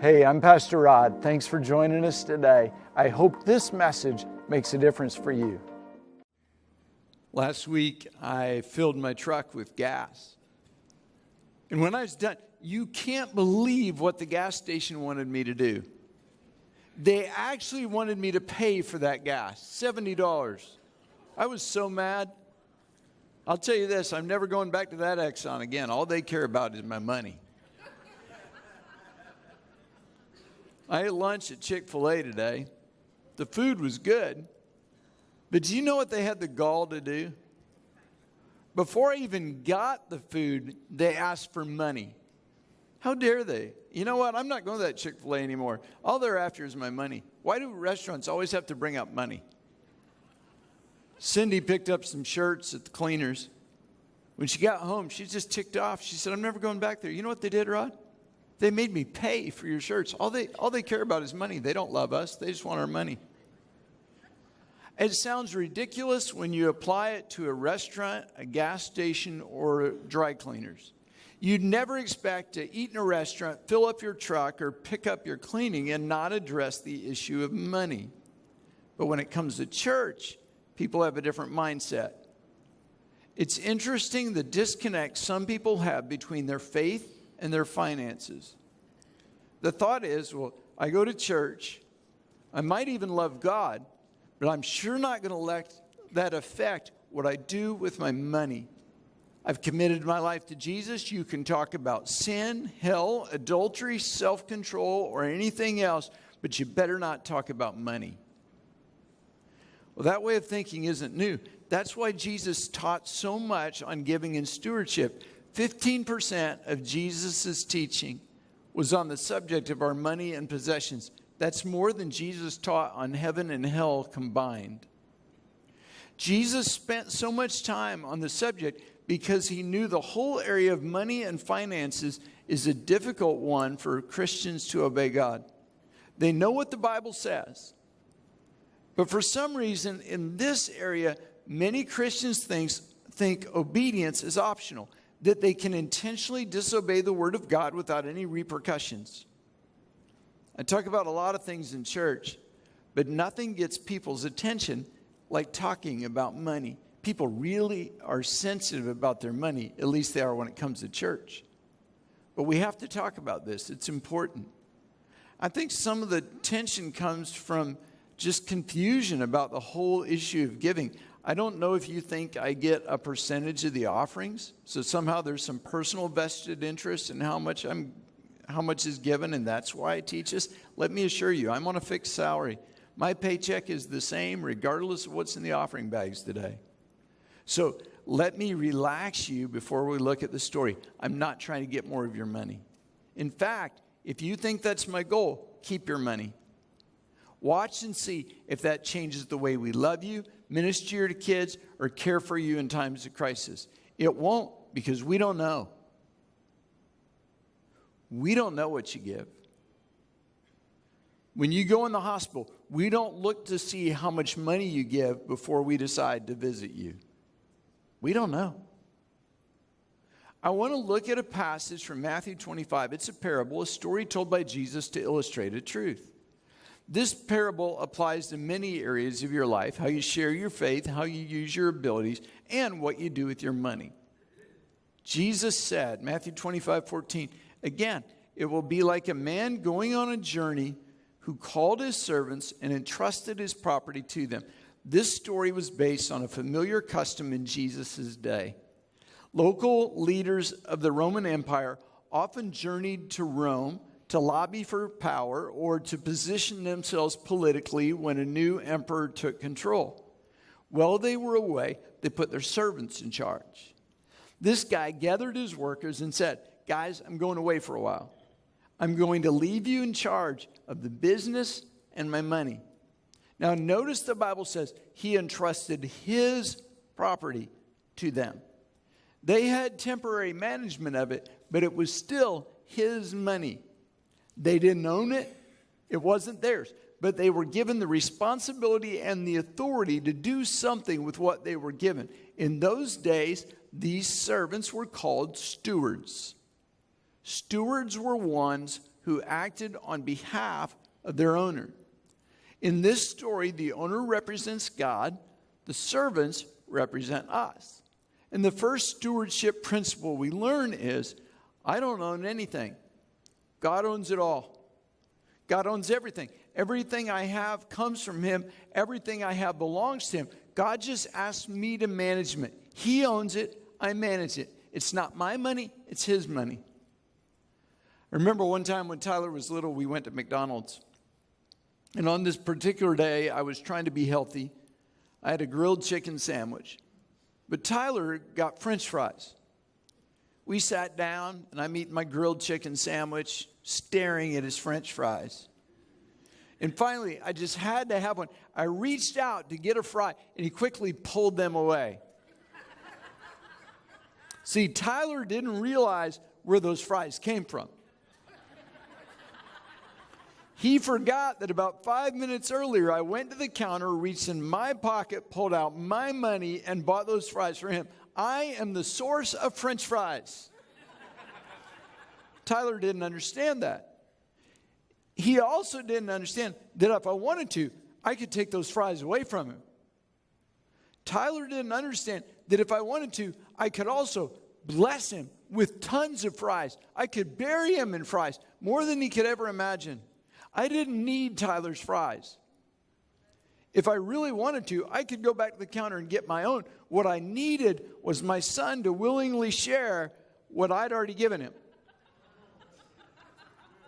Hey, I'm Pastor Rod. Thanks for joining us today. I hope this message makes a difference for you. Last week, I filled my truck with gas. And when I was done, you can't believe what the gas station wanted me to do. They actually wanted me to pay for that gas, $70. I was so mad. I'll tell you this, I'm never going back to that Exxon again. All they care about is my money. I ate lunch at Chick-fil-A today. The food was good. But do you know what they had the gall to do? Before I even got the food, they asked for money. How dare they? You know what? I'm not going to that Chick-fil-A anymore. All they're after is my money. Why do restaurants always have to bring up money? Cindy picked up some shirts at the cleaners. When she got home, she just ticked off. She said, I'm never going back there. You know what they did, Rod? They made me pay for your shirts. All they care about is money. They don't love us. They just want our money. It sounds ridiculous when you apply it to a restaurant, a gas station, or dry cleaners. You'd never expect to eat in a restaurant, fill up your truck, or pick up your cleaning and not address the issue of money. But when it comes to church, people have a different mindset. It's interesting the disconnect some people have between their faith and their finances. The thought is, well, I go to church, I might even love God, but I'm sure not going to let that affect what I do with my money. I've committed my life to Jesus. You can talk about sin, hell, adultery, self-control, or anything else, but you better not talk about money. Well, that way of thinking isn't new. That's why Jesus taught so much on giving and stewardship. 15% of Jesus' teaching was on the subject of our money and possessions. That's more than Jesus taught on heaven and hell combined. Jesus spent so much time on the subject because he knew the whole area of money and finances is a difficult one for Christians to obey God. They know what the Bible says. But for some reason, in this area, many Christians think obedience is optional, that they can intentionally disobey the Word of God without any repercussions. I talk about a lot of things in church, but nothing gets people's attention like talking about money. People really are sensitive about their money, at least they are when it comes to church. But we have to talk about this. It's important. I think some of the tension comes from just confusion about the whole issue of giving. I don't know if you think I get a percentage of the offerings, so somehow there's some personal vested interest in how much is given, and that's why I teach this. Let me assure you, I'm on a fixed salary. My paycheck is the same regardless of what's in the offering bags today. So let me relax you before we look at the story. I'm not trying to get more of your money. In fact, if you think that's my goal, keep your money. Watch and see if that changes the way we love you, minister to kids, or care for you in times of crisis. It won't, because we don't know. We don't know what you give. When you go in the hospital, we don't look to see how much money you give before we decide to visit you. We don't know. I want to look at a passage from Matthew 25. It's a parable, a story told by Jesus to illustrate a truth. This parable applies to many areas of your life, how you share your faith, how you use your abilities, and what you do with your money. Jesus said, Matthew 25:14, again, it will be like a man going on a journey who called his servants and entrusted his property to them. This story was based on a familiar custom in Jesus' day. Local leaders of the Roman Empire often journeyed to Rome to lobby for power or to position themselves politically when a new emperor took control. While they were away, they put their servants in charge. This guy gathered his workers and said, guys, I'm going away for a while. I'm going to leave you in charge of the business and my money. Now notice the Bible says he entrusted his property to them. They had temporary management of it, but it was still his money. They didn't own it. It wasn't theirs. But they were given the responsibility and the authority to do something with what they were given. In those days, these servants were called stewards. Stewards were ones who acted on behalf of their owner. In this story, the owner represents God. The servants represent us. And the first stewardship principle we learn is, I don't own anything. God owns it all. God owns everything. Everything I have comes from him. Everything I have belongs to him. God just asked me to manage it. He owns it. I manage it. It's not my money. It's his money. I remember one time when Tyler was little, we went to McDonald's. And on this particular day, I was trying to be healthy. I had a grilled chicken sandwich. But Tyler got French fries. We sat down, and I'm eating my grilled chicken sandwich, staring at his French fries. And finally, I just had to have one. I reached out to get a fry, and he quickly pulled them away. See, Tyler didn't realize where those fries came from. He forgot that about 5 minutes earlier, I went to the counter, reached in my pocket, pulled out my money, and bought those fries for him. I am the source of French fries. Tyler didn't understand that. He also didn't understand that if I wanted to, I could take those fries away from him. Tyler didn't understand that if I wanted to, I could also bless him with tons of fries. I could bury him in fries, more than he could ever imagine. I didn't need Tyler's fries. If I really wanted to, I could go back to the counter and get my own. What I needed was my son to willingly share what I'd already given him.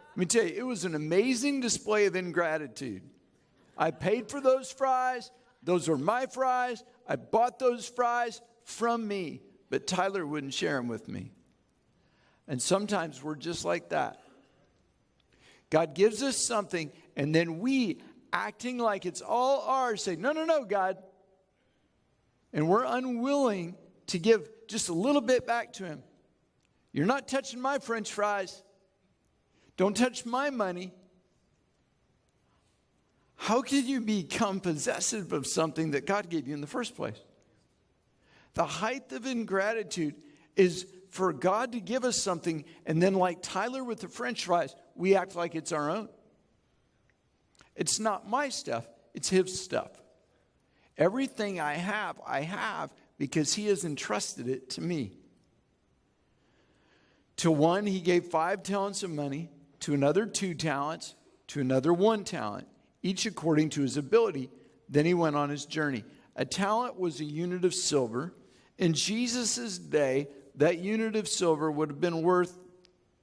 Let me tell you, it was an amazing display of ingratitude. I paid for those fries. Those were my fries. I bought those fries from me, but Tyler wouldn't share them with me. And sometimes we're just like that. God gives us something, and then we, acting like it's all ours, say, no, no, no, God. And we're unwilling to give just a little bit back to him. You're not touching my French fries. Don't touch my money. How can you become possessive of something that God gave you in the first place? The height of ingratitude is for God to give us something, and then like Tyler with the French fries, we act like it's our own. It's not my stuff, it's his stuff. Everything I have because he has entrusted it to me. To one, he gave 5 talents of money, to another 2 talents, to another 1 talent, each according to his ability. Then he went on his journey. A talent was a unit of silver. In Jesus' day, that unit of silver would have been worth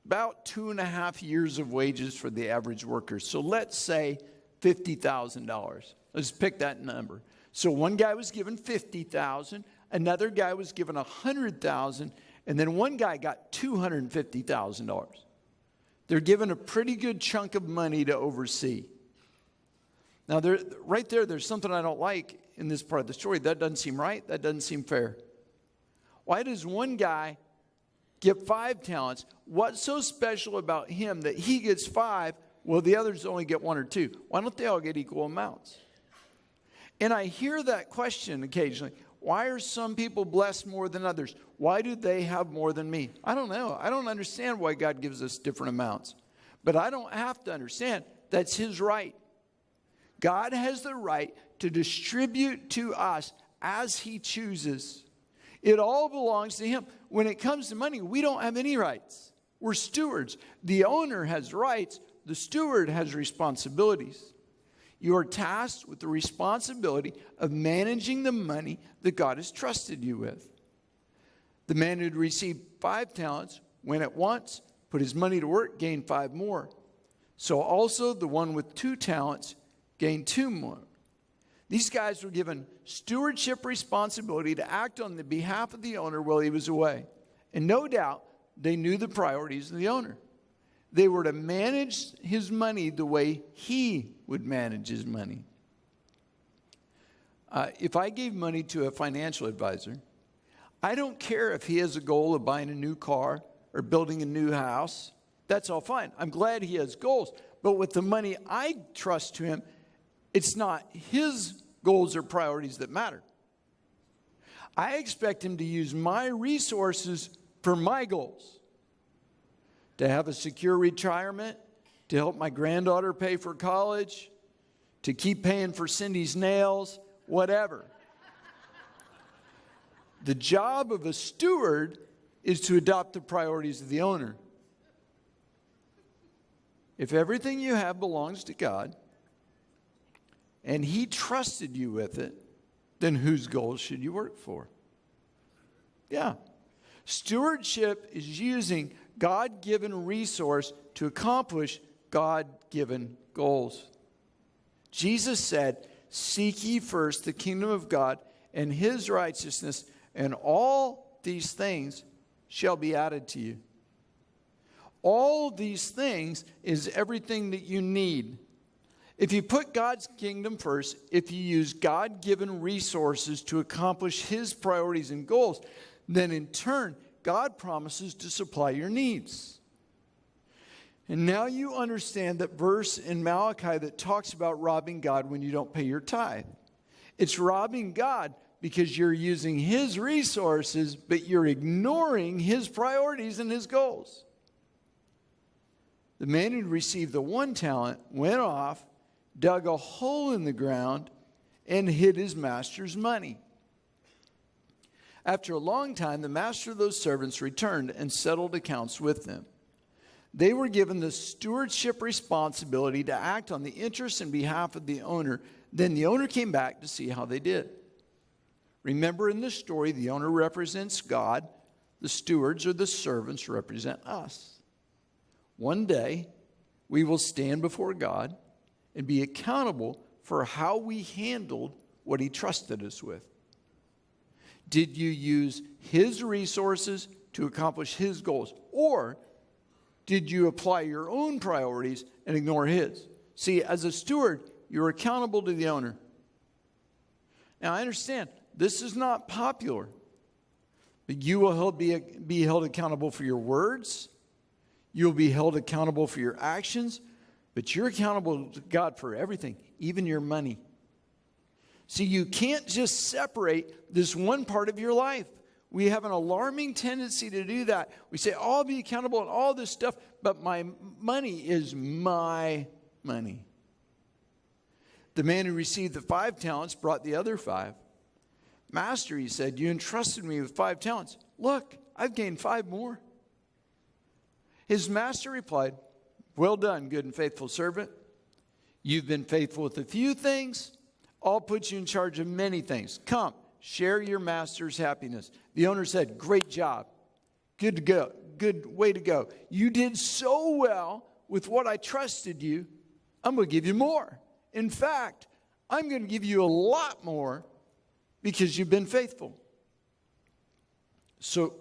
about 2.5 years of wages for the average worker. So let's say $50,000. Let's pick that number. So one guy was given $50,000, another guy was given $100,000, and then one guy got $250,000. They're given a pretty good chunk of money to oversee. Now, right there's something I don't like in this part of the story. That doesn't seem right. That doesn't seem fair. Why does one guy get 5 talents? What's so special about him that he gets 5 while the others only get 1 or 2? Why don't they all get equal amounts? And I hear that question occasionally. Why are some people blessed more than others? Why do they have more than me? I don't know. I don't understand why God gives us different amounts. But I don't have to understand. That's his right. God has the right to distribute to us as he chooses. It all belongs to him. When it comes to money, we don't have any rights. We're stewards. The owner has rights. The steward has responsibilities. You are tasked with the responsibility of managing the money that God has trusted you with. The man who'd received 5 talents went at once, put his money to work, gained 5 more. So also the one with 2 talents gained 2 more. These guys were given stewardship responsibility to act on the behalf of the owner while he was away. And no doubt, they knew the priorities of the owner. They were to manage his money the way he would manage his money. If I gave money to a financial advisor, I don't care if he has a goal of buying a new car or building a new house. That's all fine. I'm glad he has goals. But with the money I trust to him, it's not his goals or priorities that matter. I expect him to use my resources for my goals. To have a secure retirement, to help my granddaughter pay for college, to keep paying for Cindy's nails, whatever. The job of a steward is to adopt the priorities of the owner. If everything you have belongs to God, and He trusted you with it, then whose goals should you work for? Yeah. Stewardship is using God-given resource to accomplish God-given goals. Jesus said, "Seek ye first the kingdom of God and His righteousness, and all these things shall be added to you." All these things is everything that you need. If you put God's kingdom first, if you use God-given resources to accomplish His priorities and goals, then in turn, God promises to supply your needs. And now you understand that verse in Malachi that talks about robbing God when you don't pay your tithe. It's robbing God because you're using His resources, but you're ignoring His priorities and His goals. The man who received the 1 talent went off, dug a hole in the ground, and hid his master's money. After a long time, the master of those servants returned and settled accounts with them. They were given the stewardship responsibility to act on the interests and behalf of the owner. Then the owner came back to see how they did. Remember, in this story, the owner represents God. The stewards or the servants represent us. One day, we will stand before God and be accountable for how we handled what He trusted us with. Did you use His resources to accomplish His goals? Or did you apply your own priorities and ignore His? See, as a steward, you're accountable to the owner. Now, I understand this is not popular, but you will be held accountable for your words. You'll be held accountable for your actions, but you're accountable to God for everything, even your money. See, you can't just separate this one part of your life. We have an alarming tendency to do that. We say, oh, I'll be accountable and all this stuff, but my money is my money. The man who received the 5 talents brought the other 5. Master, he said, you entrusted me with 5 talents. Look, I've gained 5 more. His master replied, well done, good and faithful servant. You've been faithful with a few things. I'll put you in charge of many things. Come, share your master's happiness. The owner said, great job. Good to go. Good way to go. You did so well with what I trusted you. I'm going to give you more. In fact, I'm going to give you a lot more because you've been faithful. So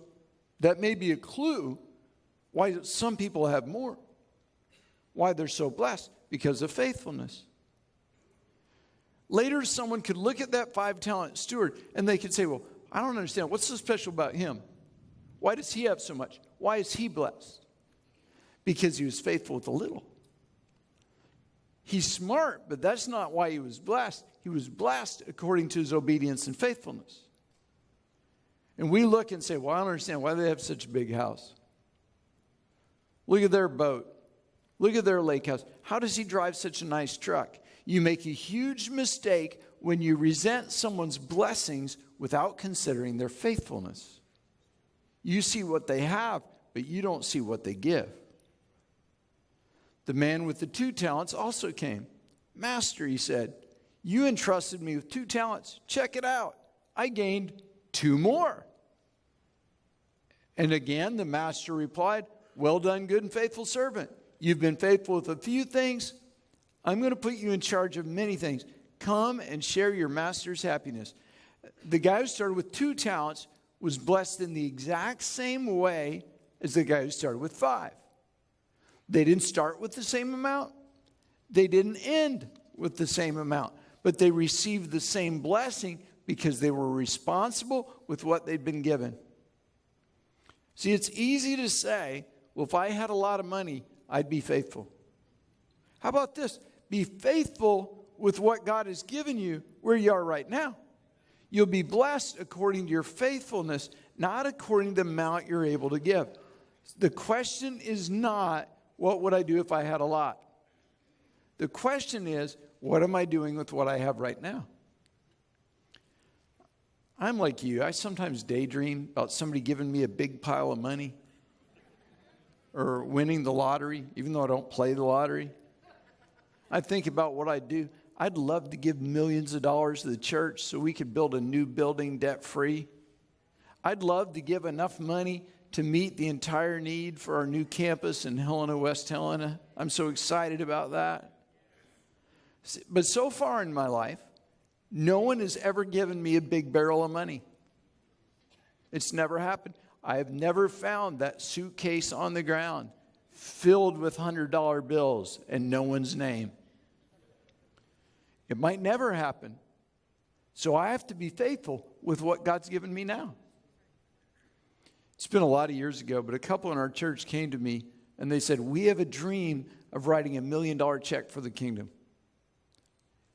that may be a clue why some people have more. Why they're so blessed? Because of faithfulness. Later, someone could look at that 5-talent steward and they could say, well, I don't understand. What's so special about him? Why does he have so much? Why is he blessed? Because he was faithful with a little. He's smart, but that's not why he was blessed. He was blessed according to his obedience and faithfulness. And we look and say, well, I don't understand why they have such a big house. Look at their boat. Look at their lake house. How does he drive such a nice truck? You make a huge mistake when you resent someone's blessings without considering their faithfulness. You see what they have, but you don't see what they give. The man with the 2 talents also came. Master, he said, you entrusted me with 2 talents. Check it out. I gained 2 more. And again, the master replied, well done, good and faithful servant. You've been faithful with a few things. I'm going to put you in charge of many things. Come and share your master's happiness. The guy who started with 2 talents was blessed in the exact same way as the guy who started with 5. They didn't start with the same amount. They didn't end with the same amount. But they received the same blessing because they were responsible with what they'd been given. See, it's easy to say, well, if I had a lot of money, I'd be faithful. How about this? Be faithful with what God has given you where you are right now. You'll be blessed according to your faithfulness, not according to the amount you're able to give. The question is not what would I do if I had a lot? The question is, what am I doing with what I have right now? I'm like you. I sometimes daydream about somebody giving me a big pile of money or winning the lottery, even though I don't play the lottery. I think about what I'd do. I'd love to give millions of dollars to the church so we could build a new building debt-free. I'd love to give enough money to meet the entire need for our new campus in Helena, West Helena. I'm so excited about that. But so far in my life, no one has ever given me a big barrel of money. It's never happened. I have never found that suitcase on the ground filled with $100 bills and no one's name. It might never happen. So I have to be faithful with what God's given me now. It's been a lot of years ago, but a couple in our church came to me and they said, we have a dream of writing $1 million check for the kingdom.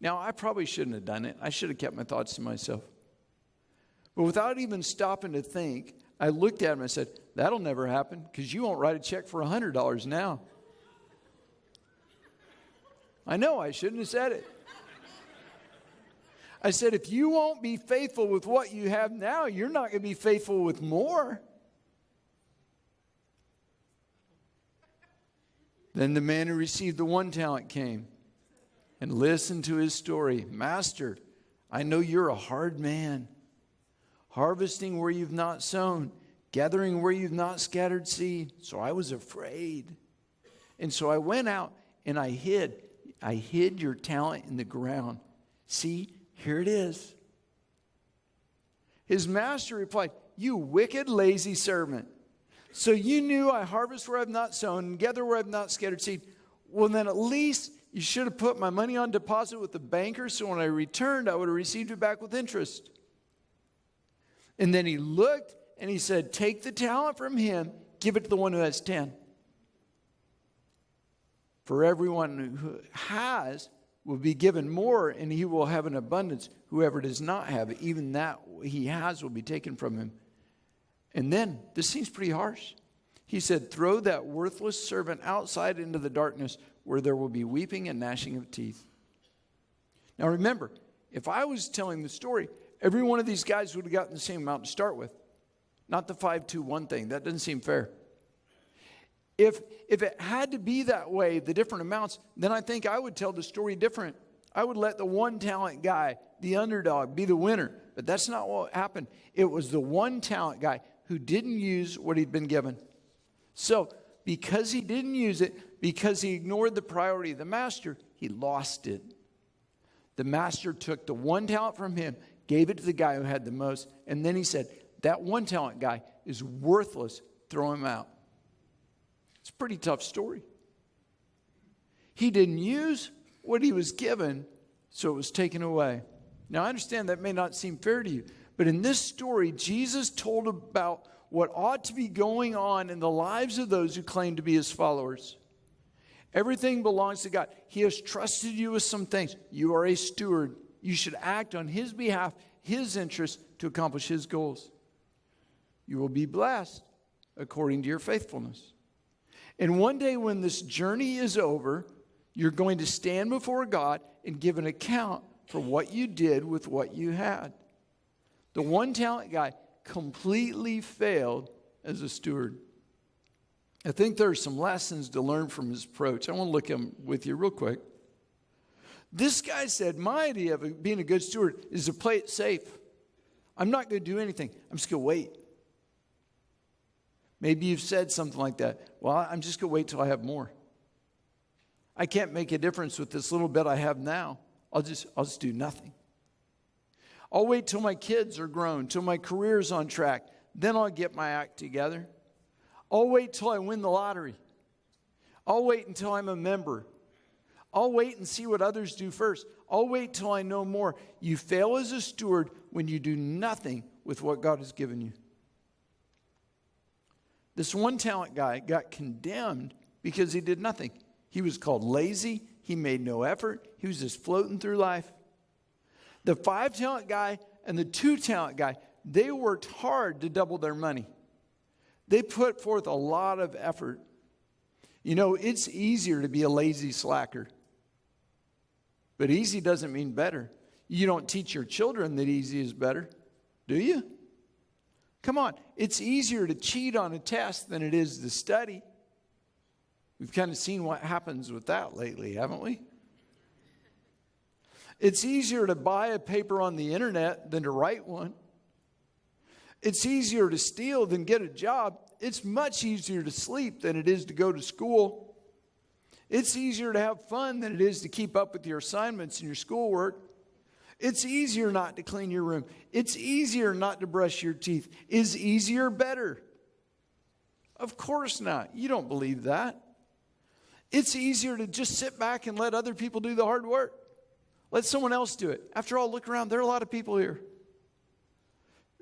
Now, I probably shouldn't have done it. I should have kept my thoughts to myself. But without even stopping to think, I looked at him and I said, that'll never happen because you won't write a check for $100 now. I know I shouldn't have said it. I said, if you won't be faithful with what you have now, you're not going to be faithful with more. Then the man who received the 1 talent came and listened to his story. Master, I know you're a hard man, harvesting where you've not sown, gathering where you've not scattered seed. So I was afraid. And so I went out and I hid your talent in the ground. See, here it is. His master replied, you wicked, lazy servant. So you knew I harvest where I've not sown and gather where I've not scattered seed. Well, then at least you should have put my money on deposit with the banker, so when I returned, I would have received it back with interest. And then he looked and he said, take the talent from him, give it to the one who has 10. For everyone who has will be given more, and he will have an abundance. Whoever does not have it, even that he has will be taken from him. And then, this seems pretty harsh. He said, throw that worthless servant outside into the darkness where there will be weeping and gnashing of teeth. Now remember, if I was telling the story, every one of these guys would have gotten the same amount to start with. Not the 5-2-1 thing. That doesn't seem fair. If it had to be that way, the different amounts, then I think I would tell the story different. I would let the 1 talent guy, the underdog, be the winner. But that's not what happened. It was the 1 talent guy who didn't use what he'd been given. So, because he didn't use it, because he ignored the priority of the master, he lost it. The master took the 1 talent from him, gave it to the guy who had the most, and then he said, that 1 talent guy is worthless, throw him out. It's a pretty tough story. He didn't use what he was given, so it was taken away. Now, I understand that may not seem fair to you, but in this story, Jesus told about what ought to be going on in the lives of those who claim to be his followers. Everything belongs to God. He has trusted you with some things. You are a steward. You should act on his behalf, his interests, to accomplish his goals. You will be blessed according to your faithfulness. And one day when this journey is over, you're going to stand before God and give an account for what you did with what you had. The 1 talent guy completely failed as a steward. I think there are some lessons to learn from his approach. I want to look at them with you real quick. This guy said, my idea of being a good steward is to play it safe. I'm not going to do anything. I'm just going to wait. Maybe you've said something like that. Well, I'm just going to wait till I have more. I can't make a difference with this little bit I have now. I'll just do nothing. I'll wait till my kids are grown, till my career's on track. Then I'll get my act together. I'll wait till I win the lottery. I'll wait until I'm a member. I'll wait and see what others do first. I'll wait till I know more. You fail as a steward when you do nothing with what God has given you. This 1 talent guy got condemned because he did nothing. He was called lazy. He made no effort. He was just floating through life. The 5 talent guy and the 2 talent guy, they worked hard to double their money. They put forth a lot of effort. You know, it's easier to be a lazy slacker. But easy doesn't mean better. You don't teach your children that easy is better, do you? Come on, it's easier to cheat on a test than it is to study. We've kind of seen what happens with that lately, haven't we? It's easier to buy a paper on the internet than to write one. It's easier to steal than get a job. It's much easier to sleep than it is to go to school. It's easier to have fun than it is to keep up with your assignments and your schoolwork. It's easier not to clean your room. It's easier not to brush your teeth. Is easier better? Of course not. You don't believe that. It's easier to just sit back and let other people do the hard work. Let someone else do it. After all, look around. There are a lot of people here.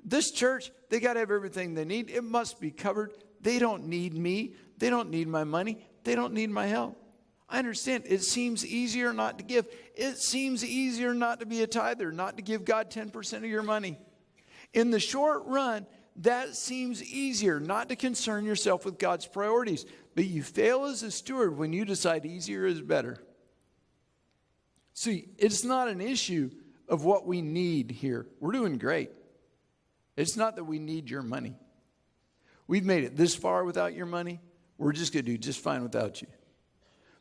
This church, they got to have everything they need. It must be covered. They don't need me. They don't need my money. They don't need my help. I understand. It seems easier not to give. It seems easier not to be a tither, not to give God 10% of your money. In the short run, that seems easier, not to concern yourself with God's priorities. But you fail as a steward when you decide easier is better. See, it's not an issue of what we need here. We're doing great. It's not that we need your money. We've made it this far without your money. We're just going to do just fine without you.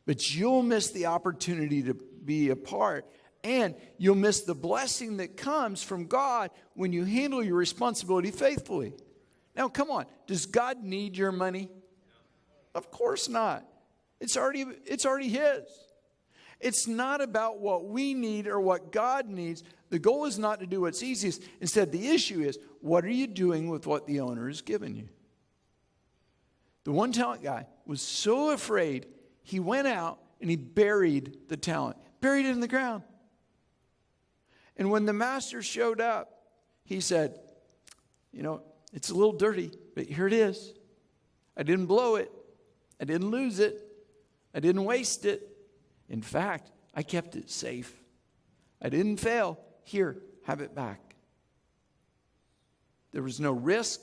But you'll miss the opportunity to be a part, and you'll miss the blessing that comes from God when you handle your responsibility faithfully. Now, come on. Does God need your money? Of course not. It's already His. It's not about what we need or what God needs. The goal is not to do what's easiest. Instead, the issue is, what are you doing with what the owner has given you? The one-talent guy was so afraid, he went out and he buried the talent. Buried it in the ground. And when the master showed up, he said, you know, it's a little dirty, but here it is. I didn't blow it. I didn't lose it. I didn't waste it. In fact, I kept it safe. I didn't fail. Here, have it back. There was no risk.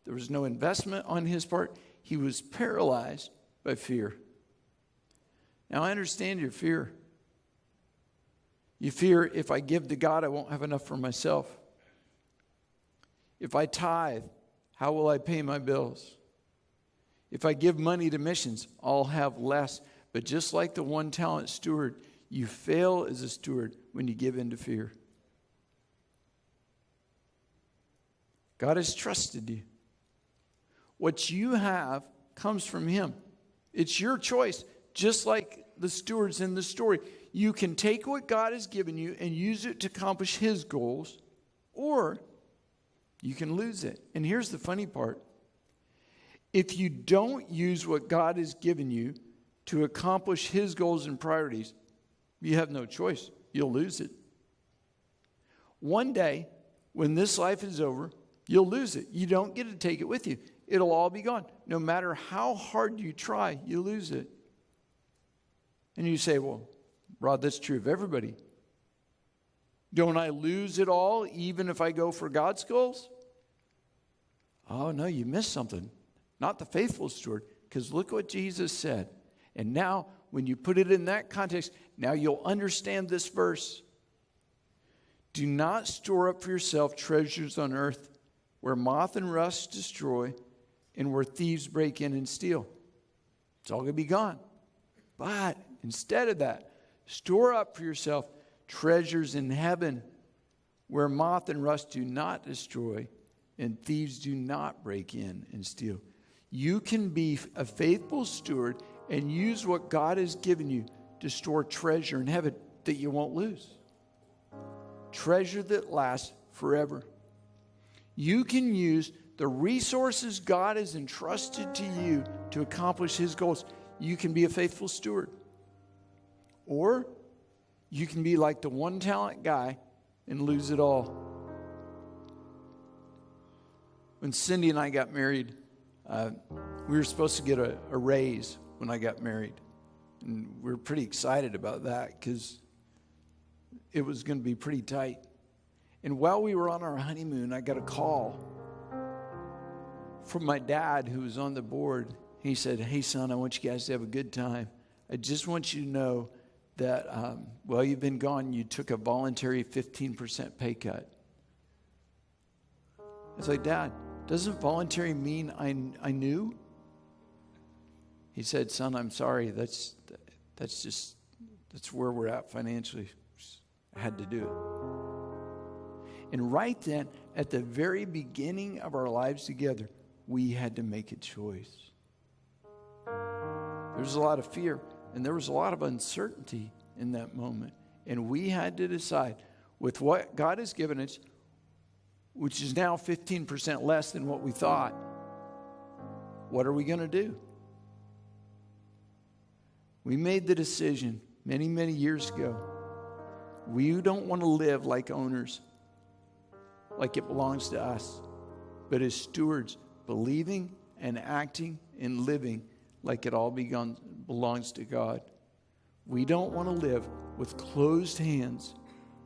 There was no investment on his part. He was paralyzed by fear. Now, I understand your fear. You fear if I give to God, I won't have enough for myself. If I tithe, how will I pay my bills? If I give money to missions, I'll have less. But just like the one-talent steward, you fail as a steward when you give in to fear. God has trusted you. What you have comes from Him. It's your choice, just like the stewards in the story. You can take what God has given you and use it to accomplish His goals, or you can lose it. And here's the funny part. If you don't use what God has given you to accomplish His goals and priorities, you have no choice. You'll lose it. One day, when this life is over, you'll lose it. You don't get to take it with you. It'll all be gone. No matter how hard you try, you lose it. And you say, well, Rod, that's true of everybody. Don't I lose it all even if I go for God's goals? Oh, no, you missed something. Not the faithful steward, because look what Jesus said. And now, when you put it in that context, now you'll understand this verse. Do not store up for yourself treasures on earth where moth and rust destroy and where thieves break in and steal. It's all going to be gone. But instead of that, store up for yourself treasures in heaven where moth and rust do not destroy and thieves do not break in and steal. You can be a faithful steward and use what God has given you to store treasure in heaven that you won't lose. Treasure that lasts forever. You can use the resources God has entrusted to you to accomplish His goals. You can be a faithful steward. Or you can be like the one-talent guy and lose it all. When Cindy and I got married, we were supposed to get a raise when I got married. And we were pretty excited about that because it was going to be pretty tight. And while we were on our honeymoon, I got a call from my dad who was on the board. He said, hey, son, I want you guys to have a good time. I just want you to know that while you've been gone, you took a voluntary 15% pay cut. I was like, Dad, doesn't voluntary mean I knew? He said, son, I'm sorry. That's where we're at financially. I had to do it. And right then, at the very beginning of our lives together, we had to make a choice. There was a lot of fear, and there was a lot of uncertainty in that moment. And we had to decide, with what God has given us, which is now 15% less than what we thought, what are we going to do? We made the decision many, many years ago. We don't want to live like owners, like it belongs to us, but as stewards, believing and acting and living like it all belongs to God. We don't want to live with closed hands,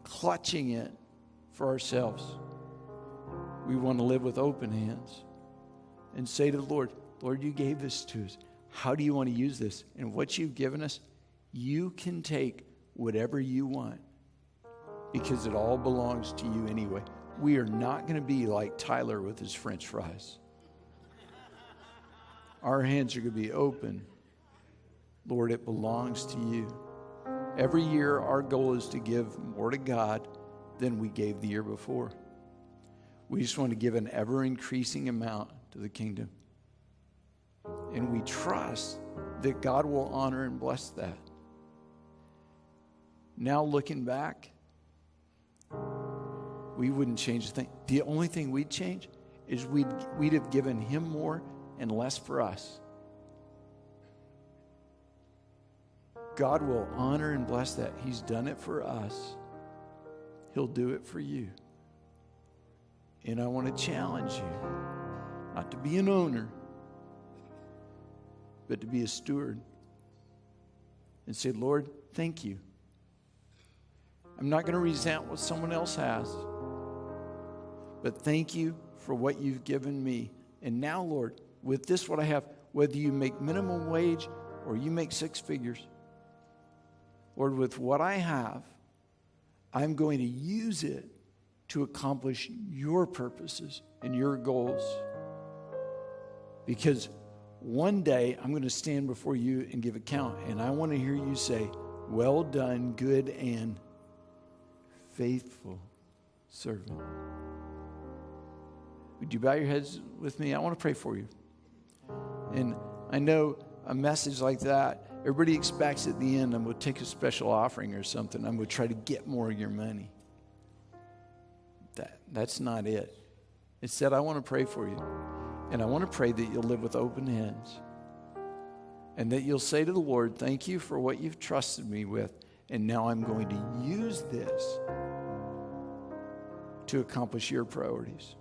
clutching it for ourselves. We want to live with open hands and say to the Lord, Lord, you gave this to us. How do you want to use this? And what you've given us, you can take whatever you want because it all belongs to you anyway. We are not going to be like Tyler with his French fries. Our hands are going to be open. Lord, it belongs to you. Every year, our goal is to give more to God than we gave the year before. We just want to give an ever-increasing amount to the kingdom. And we trust that God will honor and bless that. Now looking back, we wouldn't change a thing. The only thing we'd change is we'd have given him more and less for us. God will honor and bless that. He's done it for us. He'll do it for you. And I want to challenge you not to be an owner, but to be a steward and say, Lord, thank you. I'm not going to resent what someone else has, but thank you for what you've given me. And now, Lord, with this, what I have, whether you make minimum wage or you make six figures, Lord, with what I have, I'm going to use it to accomplish your purposes and your goals. Because one day I'm going to stand before you and give account, and I want to hear you say, well done, good and faithful servant. Would you bow your heads with me? I want to pray for you. And I know a message like that, everybody expects at the end I'm going to take a special offering or something. I'm going to try to get more of your money. That's not it. It said, I want to pray for you. And I want to pray that you'll live with open hands. And that you'll say to the Lord, thank you for what you've trusted me with. And now I'm going to use this to accomplish your priorities.